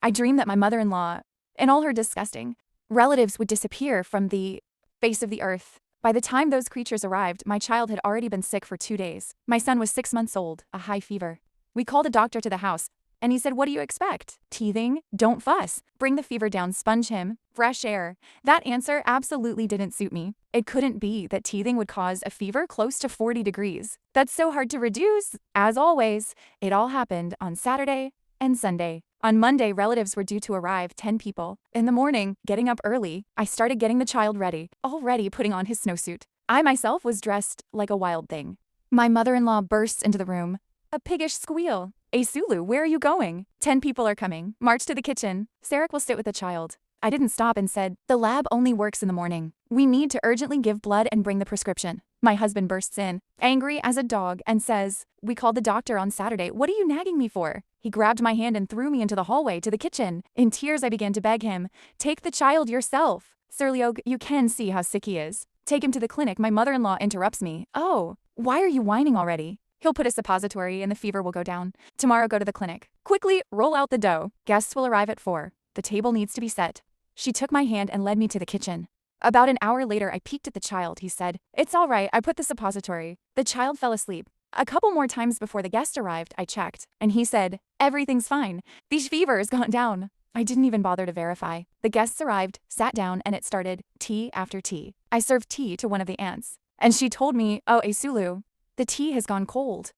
I dreamed that my mother-in-law and all her disgusting relatives would disappear from the face of the earth. By the time those creatures arrived, my child had already been sick for 2 days. My son was 6 months old, a high fever. We called a doctor to the house, and he said, "What do you expect? Teething? Don't fuss. Bring the fever down, sponge him. Fresh air." That answer absolutely didn't suit me. It couldn't be that teething would cause a fever close to 40 degrees. That's so hard to reduce. As always, it all happened on Saturday and Sunday. On Monday, relatives were due to arrive, 10 people. In the morning, getting up early, I started getting the child ready, already putting on his snowsuit. I myself was dressed like a wild thing. My mother-in-law bursts into the room. A piggish squeal. "Hey, Sulu, where are you going?" "10 people are coming. March to the kitchen. Sarek will sit with the child." I didn't stop and said, "The lab only works in the morning. We need to urgently give blood and bring the prescription." My husband bursts in, angry as a dog, and says, "We called the doctor on Saturday. What are you nagging me for?" He grabbed my hand and threw me into the hallway to the kitchen. In tears, I began to beg him, "Take the child yourself. Sir Leog, you can see how sick he is. Take him to the clinic." My mother-in-law interrupts me. "Oh, why are you whining already? He'll put a suppository and the fever will go down. Tomorrow go to the clinic. Quickly, roll out the dough. Guests will arrive at 4. The table needs to be set." She took my hand and led me to the kitchen. About an hour later, I peeked at the child. He said, "It's all right, I put the suppository." The child fell asleep. A couple more times before the guest arrived, I checked, and he said, "Everything's fine. The fever has gone down." I didn't even bother to verify. The guests arrived, sat down, and it started tea after tea. I served tea to one of the aunts, and she told me, "Oh, Asulu, the tea has gone cold.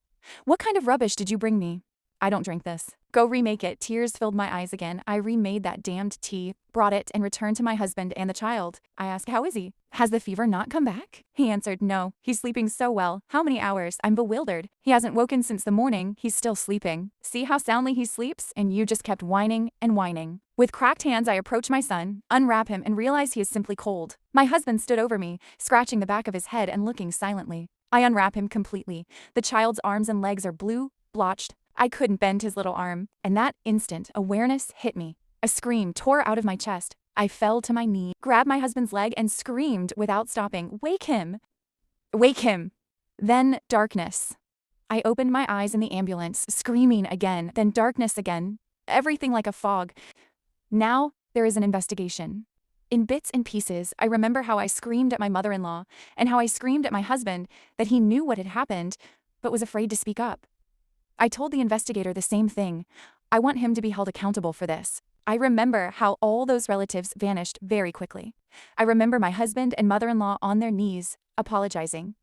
What kind of rubbish did you bring me? I don't drink this. Go remake it." Tears filled my eyes again. I remade that damned tea, brought it, and returned to my husband and the child. I asked, "How is he? Has the fever not come back?" He answered, "No, he's sleeping so well." "How many hours?" I'm bewildered. "He hasn't woken since the morning. He's still sleeping. See how soundly he sleeps? And you just kept whining and whining." With cracked hands, I approach my son, unwrap him, and realize he is simply cold. My husband stood over me, scratching the back of his head and looking silently. I unwrap him completely. The child's arms and legs are blue, blotched. I couldn't bend his little arm. And that instant, awareness hit me. A scream tore out of my chest. I fell to my knee, grabbed my husband's leg, and screamed without stopping, "Wake him! Wake him!" Then darkness. I opened my eyes in the ambulance, screaming again, then darkness again. Everything like a fog. Now there is an investigation. In bits and pieces, I remember how I screamed at my mother-in-law and how I screamed at my husband that he knew what had happened, but was afraid to speak up. I told the investigator the same thing. I want him to be held accountable for this. I remember how all those relatives vanished very quickly. I remember my husband and mother-in-law on their knees, apologizing.